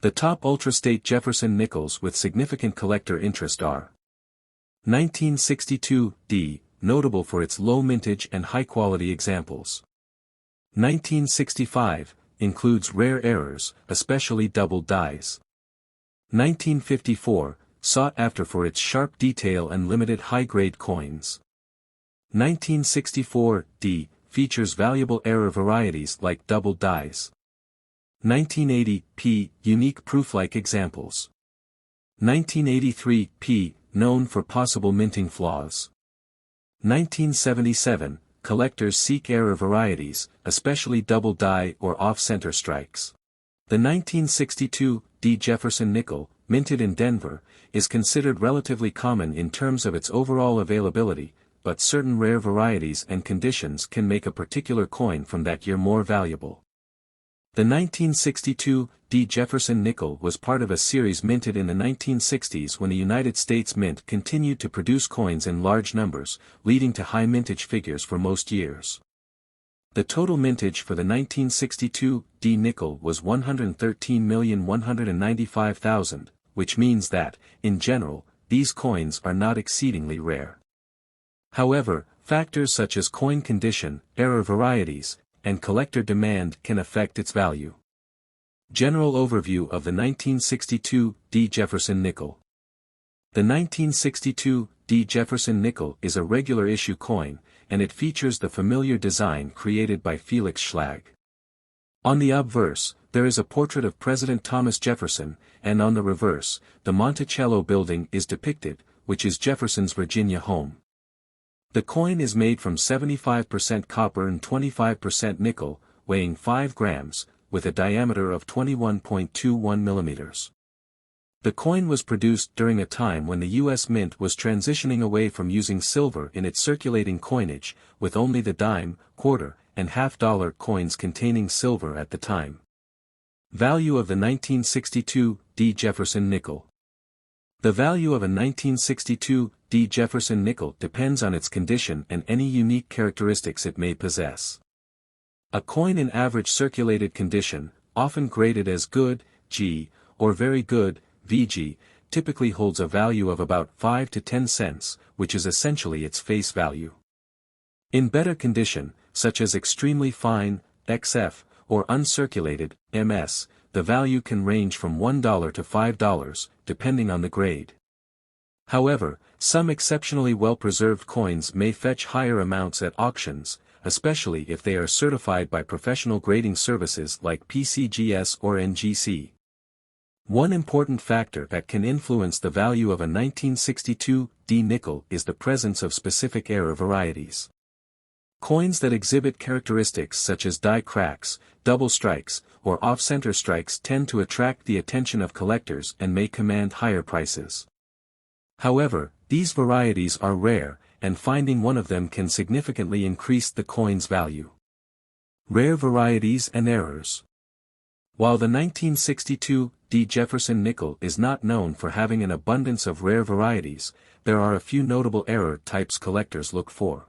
The top ultrastate Jefferson nickels with significant collector interest are 1962D, notable for its low mintage and high-quality examples. 1965, includes rare errors, especially doubled dies. 1954, sought after for its sharp detail and limited high-grade coins. 1964D, features valuable error varieties like doubled dies. 1980P, unique proof-like examples. 1983P, known for possible minting flaws. 1977, collectors seek error varieties, especially double die or off-center strikes. The 1962 D. Jefferson nickel, minted in Denver, is considered relatively common in terms of its overall availability, but certain rare varieties and conditions can make a particular coin from that year more valuable. The 1962 D. Jefferson nickel was part of a series minted in the 1960s when the United States Mint continued to produce coins in large numbers, leading to high mintage figures for most years. The total mintage for the 1962 D. nickel was 113,195,000, which means that, in general, these coins are not exceedingly rare. However, factors such as coin condition, error varieties, and collector demand can affect its value. General overview of the 1962 D. Jefferson nickel. The 1962 D. Jefferson nickel is a regular issue coin, and it features the familiar design created by Felix Schlag. On the obverse, there is a portrait of President Thomas Jefferson, and on the reverse, the Monticello building is depicted, which is Jefferson's Virginia home. The coin is made from 75% copper and 25% nickel, weighing 5 grams, with a diameter of 21.21 millimeters. The coin was produced during a time when the U.S. Mint was transitioning away from using silver in its circulating coinage, with only the dime, quarter, and half-dollar coins containing silver at the time. Value of the 1962 D. Jefferson nickel. The value of a 1962 D. Jefferson nickel depends on its condition and any unique characteristics it may possess. A coin in average circulated condition, often graded as good, G, or very good, VG, typically holds a value of about 5 to 10 cents, which is essentially its face value. In better condition, such as extremely fine, XF, or uncirculated, MS, the value can range from $1 to $5, depending on the grade. However, some exceptionally well-preserved coins may fetch higher amounts at auctions, especially if they are certified by professional grading services like PCGS or NGC. One important factor that can influence the value of a 1962 D nickel is the presence of specific error varieties. Coins that exhibit characteristics such as die cracks, double strikes, or off-center strikes tend to attract the attention of collectors and may command higher prices. However, these varieties are rare, and finding one of them can significantly increase the coin's value. Rare varieties and errors. While the 1962 D. Jefferson nickel is not known for having an abundance of rare varieties, there are a few notable error types collectors look for.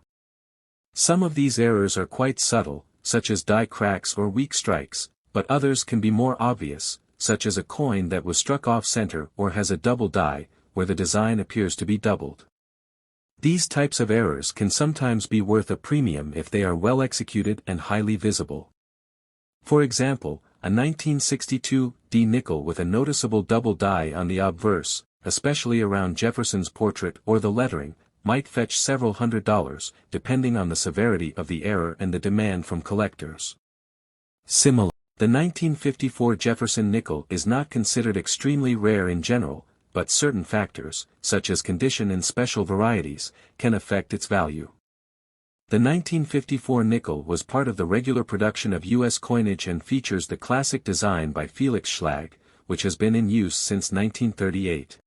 Some of these errors are quite subtle, such as die cracks or weak strikes, but others can be more obvious, such as a coin that was struck off-center or has a double die, where the design appears to be doubled. These types of errors can sometimes be worth a premium if they are well executed and highly visible. For example, a 1962 D nickel with a noticeable double die on the obverse, especially around Jefferson's portrait or the lettering, might fetch several $100s, depending on the severity of the error and the demand from collectors. Similar, the 1954 Jefferson nickel is not considered extremely rare in general, but certain factors, such as condition and special varieties, can affect its value. The 1954 nickel was part of the regular production of U.S. coinage and features the classic design by Felix Schlag, which has been in use since 1938.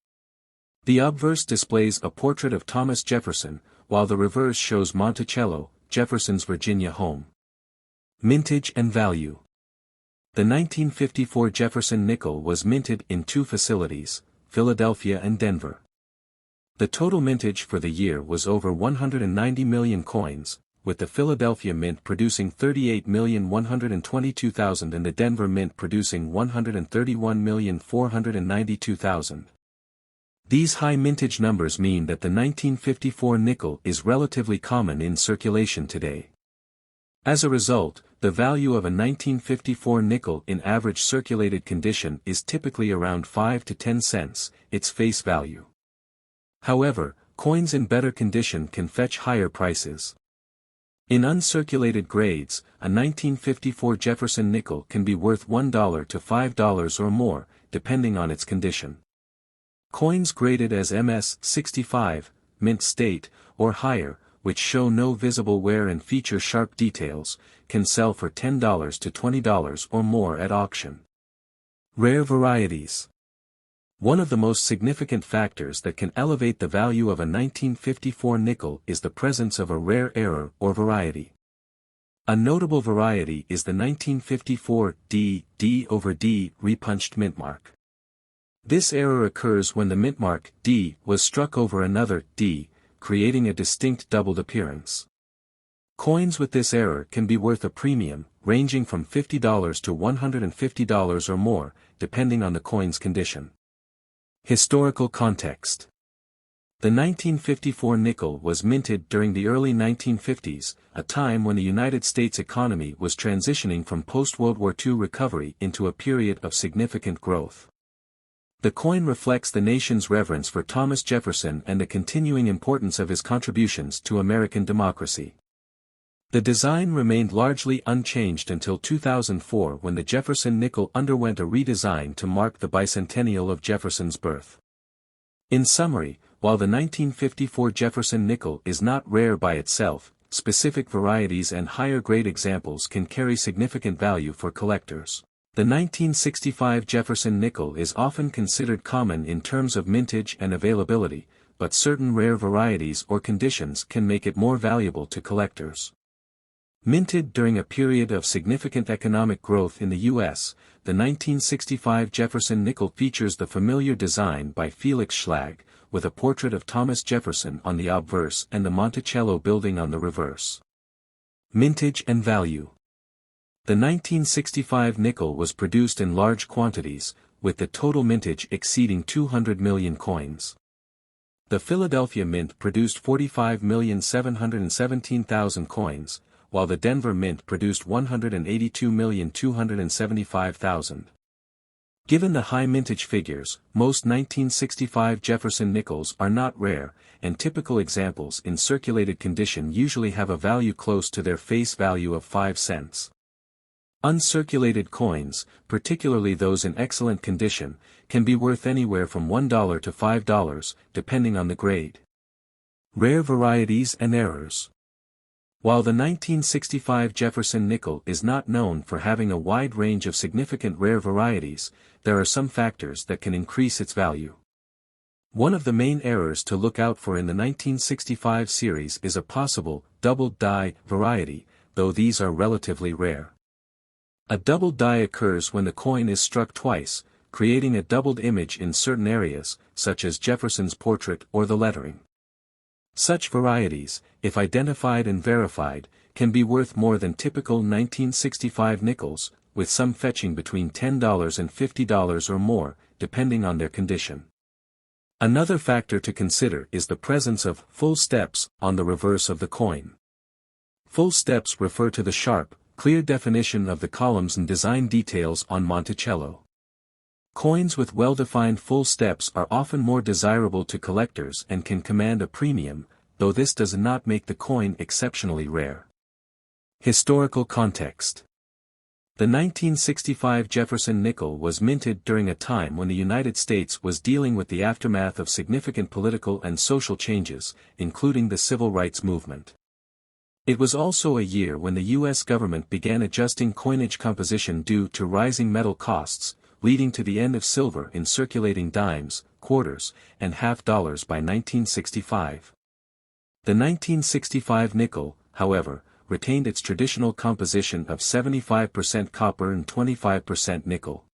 The obverse displays a portrait of Thomas Jefferson, while the reverse shows Monticello, Jefferson's Virginia home. Mintage and value. The 1954 Jefferson nickel was minted in 2 facilities, Philadelphia and Denver. The total mintage for the year was over 190 million coins, with the Philadelphia Mint producing 38,122,000 and the Denver Mint producing 131,492,000. These high mintage numbers mean that the 1954 nickel is relatively common in circulation today. As a result, the value of a 1954 nickel in average circulated condition is typically around 5 to 10 cents, its face value. However, coins in better condition can fetch higher prices. In uncirculated grades, a 1954 Jefferson nickel can be worth $1 to $5 or more, depending on its condition. Coins graded as MS-65, mint state, or higher, which show no visible wear and feature sharp details, can sell for $10 to $20 or more at auction. Rare varieties. One of the most significant factors that can elevate the value of a 1954 nickel is the presence of a rare error or variety. A notable variety is the 1954 D/D/D repunched mintmark. This error occurs when the mintmark D was struck over another D, creating a distinct doubled appearance. Coins with this error can be worth a premium, ranging from $50 to $150 or more, depending on the coin's condition. Historical context. The 1954 nickel was minted during the early 1950s, a time when the United States economy was transitioning from post-World War II recovery into a period of significant growth. The coin reflects the nation's reverence for Thomas Jefferson and the continuing importance of his contributions to American democracy. The design remained largely unchanged until 2004 when the Jefferson nickel underwent a redesign to mark the bicentennial of Jefferson's birth. In summary, while the 1954 Jefferson nickel is not rare by itself, specific varieties and higher-grade examples can carry significant value for collectors. The 1965 Jefferson nickel is often considered common in terms of mintage and availability, but certain rare varieties or conditions can make it more valuable to collectors. Minted during a period of significant economic growth in the U.S., the 1965 Jefferson nickel features the familiar design by Felix Schlag, with a portrait of Thomas Jefferson on the obverse and the Monticello building on the reverse. Mintage and value. The 1965 nickel was produced in large quantities, with the total mintage exceeding 200 million coins. The Philadelphia Mint produced 45,717,000 coins, while the Denver Mint produced 182,275,000. Given the high mintage figures, most 1965 Jefferson nickels are not rare, and typical examples in circulated condition usually have a value close to their face value of 5 cents. Uncirculated coins, particularly those in excellent condition, can be worth anywhere from $1 to $5, depending on the grade. Rare varieties and errors. While the 1965 Jefferson nickel is not known for having a wide range of significant rare varieties, there are some factors that can increase its value. One of the main errors to look out for in the 1965 series is a possible doubled die variety, though these are relatively rare. A doubled die occurs when the coin is struck twice, creating a doubled image in certain areas, such as Jefferson's portrait or the lettering. Such varieties, if identified and verified, can be worth more than typical 1965 nickels, with some fetching between $10 and $50 or more, depending on their condition. Another factor to consider is the presence of full steps on the reverse of the coin. Full steps refer to the sharp, clear definition of the columns and design details on Monticello. Coins with well-defined full steps are often more desirable to collectors and can command a premium, though this does not make the coin exceptionally rare. Historical context. The 1965 Jefferson nickel was minted during a time when the United States was dealing with the aftermath of significant political and social changes, including the civil rights movement. It was also a year when the U.S. government began adjusting coinage composition due to rising metal costs, leading to the end of silver in circulating dimes, quarters, and half dollars by 1965. The 1965 nickel, however, retained its traditional composition of 75% copper and 25% nickel.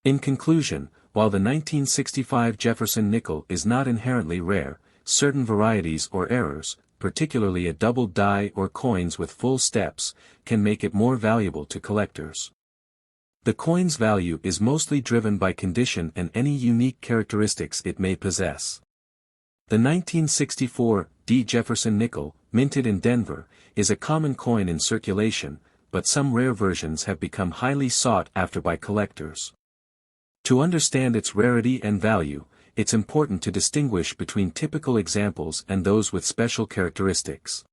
In conclusion, while the 1965 Jefferson nickel is not inherently rare, certain varieties or errors, particularly a double die or coins with full steps, can make it more valuable to collectors. The coin's value is mostly driven by condition and any unique characteristics it may possess. The 1964 D. Jefferson nickel, minted in Denver, is a common coin in circulation, but some rare versions have become highly sought after by collectors. To understand its rarity and value, it's important to distinguish between typical examples and those with special characteristics.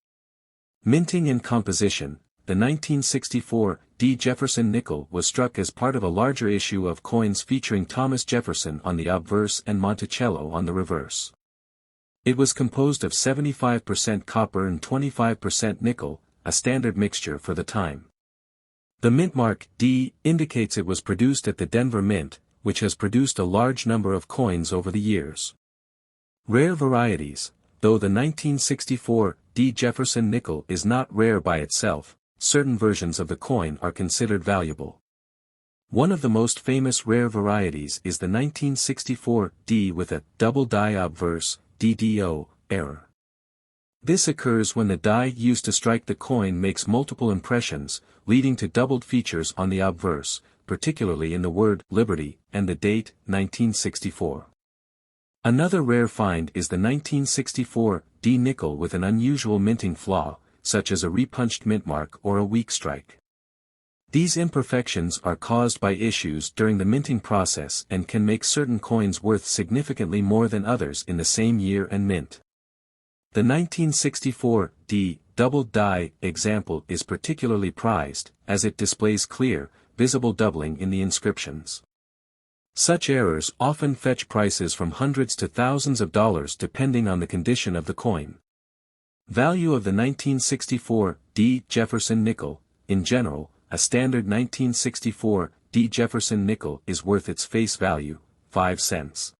Minting and composition. The 1964 D. Jefferson nickel was struck as part of a larger issue of coins featuring Thomas Jefferson on the obverse and Monticello on the reverse. It was composed of 75% copper and 25% nickel, a standard mixture for the time. The mint mark D indicates it was produced at the Denver Mint, which has produced a large number of coins over the years. Rare varieties. Though the 1964 D. Jefferson nickel is not rare by itself, certain versions of the coin are considered valuable. One of the most famous rare varieties is the 1964 D with a double die obverse DDO error. This occurs when the die used to strike the coin makes multiple impressions, leading to doubled features on the obverse, particularly in the word Liberty and the date 1964. Another rare find is the 1964 D nickel with an unusual minting flaw, such as a repunched mint mark or a weak strike. These imperfections are caused by issues during the minting process and can make certain coins worth significantly more than others in the same year and mint. The 1964 D double die example is particularly prized, as it displays clear, visible doubling in the inscriptions. Such errors often fetch prices from hundreds to thousands of dollars depending on the condition of the coin. Value of the 1964 D. Jefferson nickel. In general, a standard 1964 D. Jefferson nickel is worth its face value, 5 cents.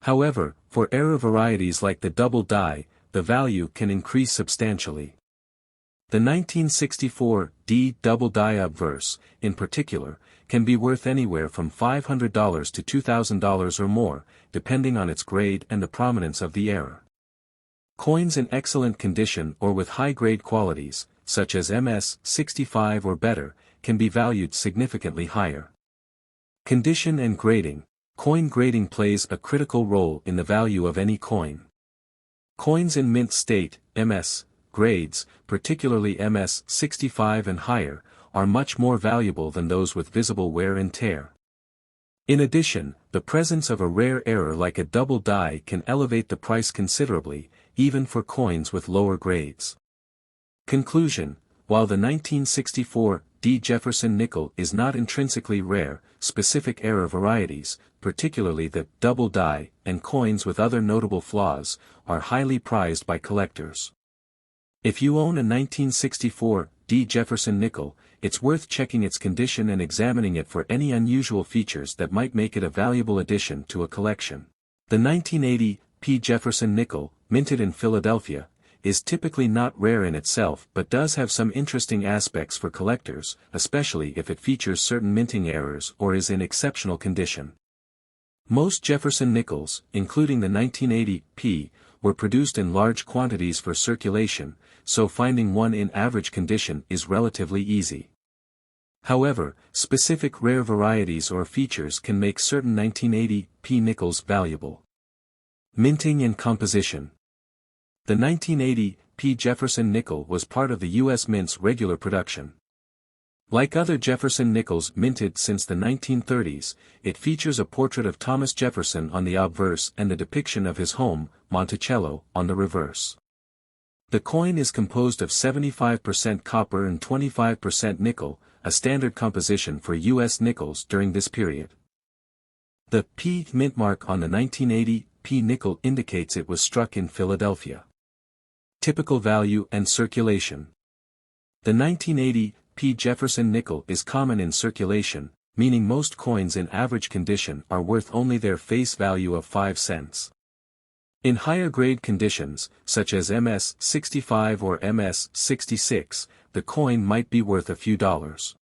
However, for error varieties like the double die, the value can increase substantially. The 1964 D double die obverse, in particular, can be worth anywhere from $500 to $2,000 or more, depending on its grade and the prominence of the error. Coins in excellent condition or with high-grade qualities, such as MS 65 or better, can be valued significantly higher. Condition and grading. Coin grading plays a critical role in the value of any coin. Coins in mint state, MS, grades, particularly MS 65 and higher, are much more valuable than those with visible wear and tear. In addition, the presence of a rare error like a double die can elevate the price considerably, even for coins with lower grades. Conclusion. While the 1964 D. Jefferson nickel is not intrinsically rare, specific error varieties, particularly the double die and coins with other notable flaws, are highly prized by collectors. If you own a 1964 D. Jefferson nickel, it's worth checking its condition and examining it for any unusual features that might make it a valuable addition to a collection. The 1980 P. Jefferson nickel, minted in Philadelphia, is typically not rare in itself but does have some interesting aspects for collectors, especially if it features certain minting errors or is in exceptional condition. Most Jefferson nickels, including the 1980 P, were produced in large quantities for circulation, so finding one in average condition is relatively easy. However, specific rare varieties or features can make certain 1980 P nickels valuable. Minting and composition. The 1980 P. Jefferson nickel was part of the U.S. Mint's regular production. Like other Jefferson nickels minted since the 1930s, it features a portrait of Thomas Jefferson on the obverse and the depiction of his home, Monticello, on the reverse. The coin is composed of 75% copper and 25% nickel, a standard composition for U.S. nickels during this period. The P mint mark on the 1980 P nickel indicates it was struck in Philadelphia. Typical value and circulation. The 1980 P. Jefferson nickel is common in circulation, meaning most coins in average condition are worth only their face value of 5 cents. In higher grade conditions, such as MS 65 or MS 66, the coin might be worth a few dollars.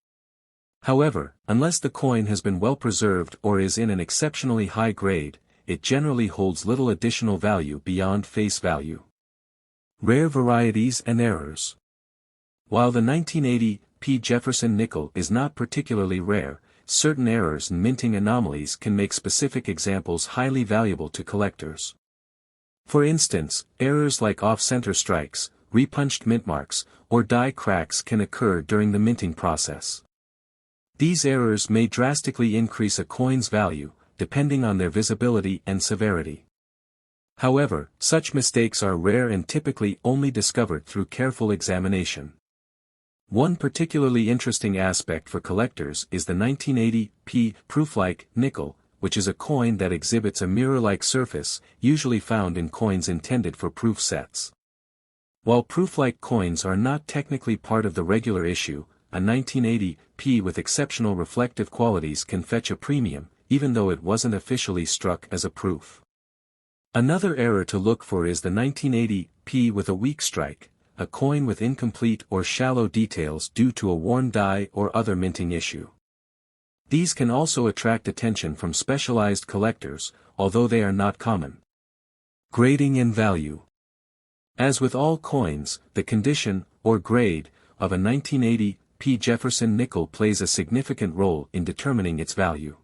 However, unless the coin has been well preserved or is in an exceptionally high grade, it generally holds little additional value beyond face value. Rare varieties and errors. While the 1980 P. Jefferson nickel is not particularly rare, certain errors and minting anomalies can make specific examples highly valuable to collectors. For instance, errors like off-center strikes, repunched mint marks, or die cracks can occur during the minting process. These errors may drastically increase a coin's value, depending on their visibility and severity. However, such mistakes are rare and typically only discovered through careful examination. One particularly interesting aspect for collectors is the 1980 P. proof-like nickel, which is a coin that exhibits a mirror-like surface, usually found in coins intended for proof sets. While proof-like coins are not technically part of the regular issue, a 1980 P with exceptional reflective qualities can fetch a premium, even though it wasn't officially struck as a proof. Another error to look for is the 1980 P with a weak strike, a coin with incomplete or shallow details due to a worn die or other minting issue. These can also attract attention from specialized collectors, although they are not common. Grading and value. As with all coins, the condition, or grade, of a 1980 P. Jefferson nickel plays a significant role in determining its value.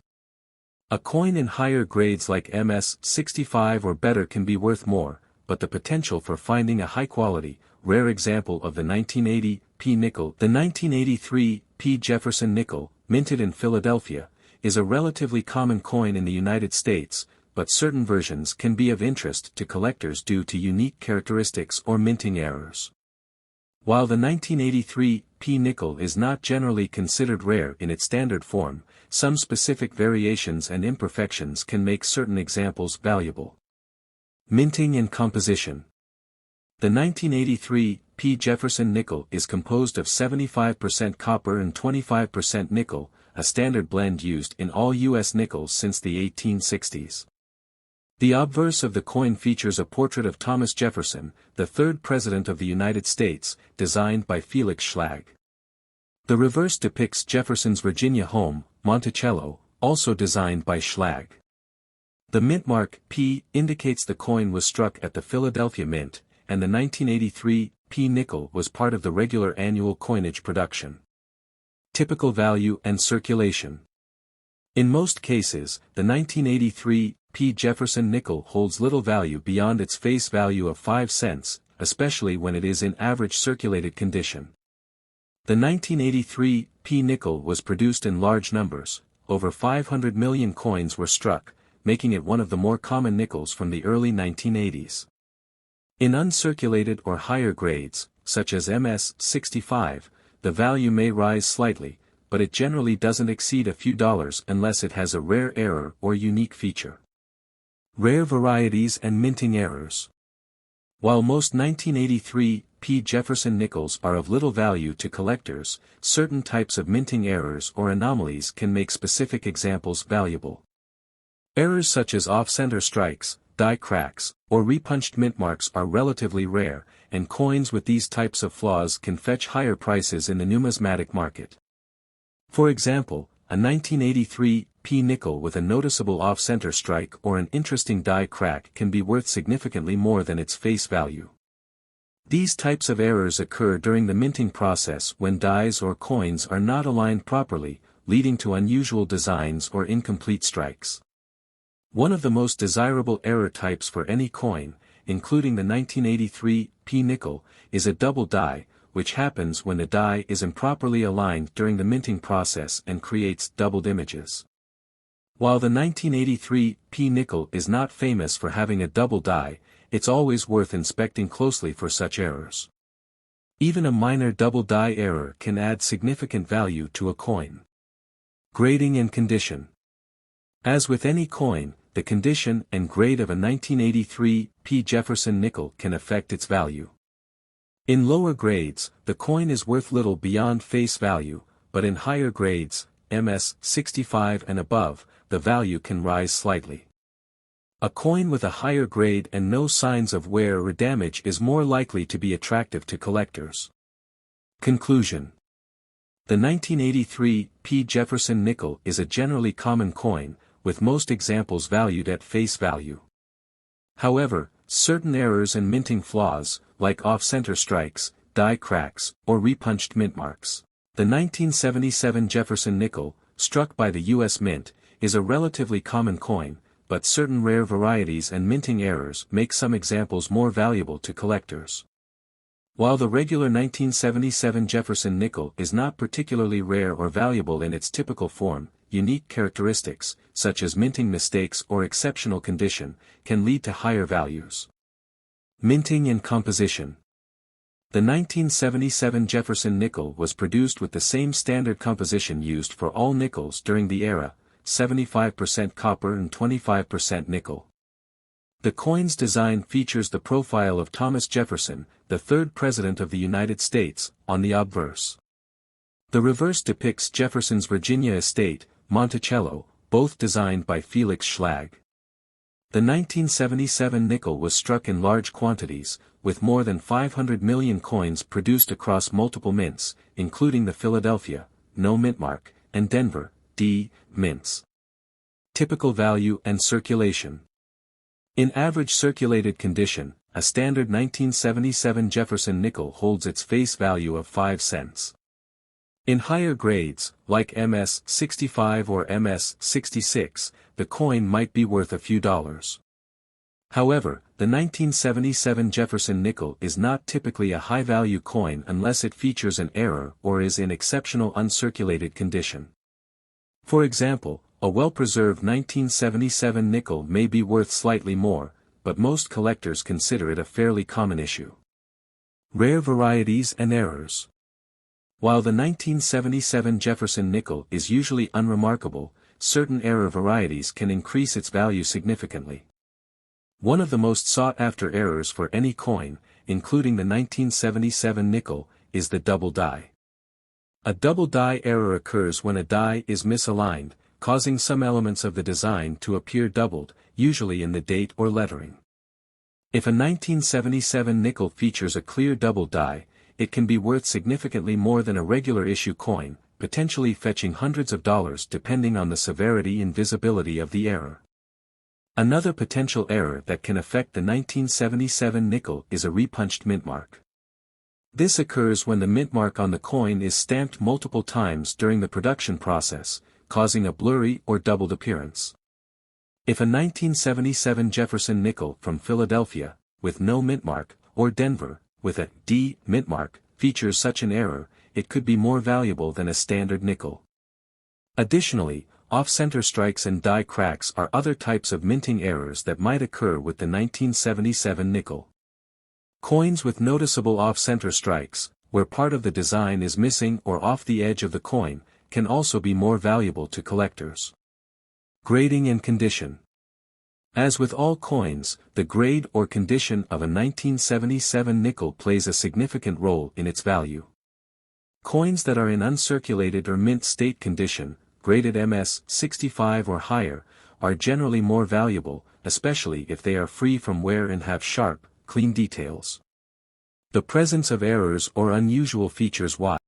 A coin in higher grades like MS 65 or better can be worth more, but the potential for finding a high-quality, rare example of the 1980 P nickel, the 1983 P. Jefferson nickel, minted in Philadelphia, is a relatively common coin in the United States, but certain versions can be of interest to collectors due to unique characteristics or minting errors. While the 1983 P nickel is not generally considered rare in its standard form, some specific variations and imperfections can make certain examples valuable. Minting and composition. The 1983 P. Jefferson nickel is composed of 75% copper and 25% nickel, a standard blend used in all U.S. nickels since the 1860s. The obverse of the coin features a portrait of Thomas Jefferson, the third President of the United States, designed by Felix Schlag. The reverse depicts Jefferson's Virginia home, Monticello, also designed by Schlag. The mint mark P indicates the coin was struck at the Philadelphia Mint, and the 1983 P nickel was part of the regular annual coinage production. Typical value and circulation. In most cases, the 1983 P. Jefferson nickel holds little value beyond its face value of 5 cents, especially when it is in average circulated condition. The 1983 P nickel was produced in large numbers, over 500 million coins were struck, making it one of the more common nickels from the early 1980s. In uncirculated or higher grades, such as MS 65, the value may rise slightly, but it generally doesn't exceed a few dollars unless it has a rare error or unique feature. Rare varieties and minting errors. While most 1983 P. Jefferson nickels are of little value to collectors, certain types of minting errors or anomalies can make specific examples valuable. Errors such as off-center strikes, die cracks, or repunched mint marks are relatively rare, and coins with these types of flaws can fetch higher prices in the numismatic market. For example, a 1983 P nickel with a noticeable off-center strike or an interesting die crack can be worth significantly more than its face value. These types of errors occur during the minting process when dies or coins are not aligned properly, leading to unusual designs or incomplete strikes. One of the most desirable error types for any coin, including the 1983 P nickel, is a double die, which happens when the die is improperly aligned during the minting process and creates doubled images. While the 1983 P nickel is not famous for having a double die, it's always worth inspecting closely for such errors. Even a minor double die error can add significant value to a coin. Grading and condition. As with any coin, the condition and grade of a 1983 P. Jefferson nickel can affect its value. In lower grades, the coin is worth little beyond face value, but in higher grades, MS 65 and above, the value can rise slightly. A coin with a higher grade and no signs of wear or damage is more likely to be attractive to collectors. Conclusion. The 1983 P. Jefferson nickel is a generally common coin, with most examples valued at face value. However, certain errors and minting flaws, like off-center strikes, die cracks, or repunched mint marks. The 1977 Jefferson nickel, struck by the U.S. Mint, is a relatively common coin, but certain rare varieties and minting errors make some examples more valuable to collectors. While the regular 1977 Jefferson nickel is not particularly rare or valuable in its typical form, unique characteristics, such as minting mistakes or exceptional condition, can lead to higher values. Minting and composition. The 1977 Jefferson nickel was produced with the same standard composition used for all nickels during the era, 75% copper and 25% nickel. The coin's design features the profile of Thomas Jefferson, the third President of the United States, on the obverse. The reverse depicts Jefferson's Virginia estate, Monticello, both designed by Felix Schlag. The 1977 nickel was struck in large quantities, with more than 500 million coins produced across multiple mints, including the Philadelphia, no mint mark, and Denver, D, mints. Typical value and circulation. In average circulated condition, a standard 1977 Jefferson nickel holds its face value of 5 cents. In higher grades, like MS-65 or MS-66, the coin might be worth a few dollars. However, the 1977 Jefferson nickel is not typically a high-value coin unless it features an error or is in exceptional uncirculated condition. For example, a well-preserved 1977 nickel may be worth slightly more, but most collectors consider it a fairly common issue. Rare varieties and errors. While the 1977 Jefferson nickel is usually unremarkable, certain error varieties can increase its value significantly. One of the most sought-after errors for any coin, including the 1977 nickel, is the double die. A double die error occurs when a die is misaligned, causing some elements of the design to appear doubled, usually in the date or lettering. If a 1977 nickel features a clear double die, it can be worth significantly more than a regular issue coin, potentially fetching hundreds of dollars depending on the severity and visibility of the error. Another potential error that can affect the 1977 nickel is a repunched mint mark. This occurs when the mint mark on the coin is stamped multiple times during the production process, causing a blurry or doubled appearance. If a 1977 Jefferson nickel from Philadelphia, with no mint mark, or Denver, with a D mint mark, features such an error, it could be more valuable than a standard nickel. Additionally, off-center strikes and die cracks are other types of minting errors that might occur with the 1977 nickel. Coins with noticeable off-center strikes, where part of the design is missing or off the edge of the coin, can also be more valuable to collectors. Grading and condition. As with all coins, the grade or condition of a 1977 nickel plays a significant role in its value. Coins that are in uncirculated or mint state condition, graded MS-65 or higher, are generally more valuable, especially if they are free from wear and have sharp, clean details. The presence of errors or unusual features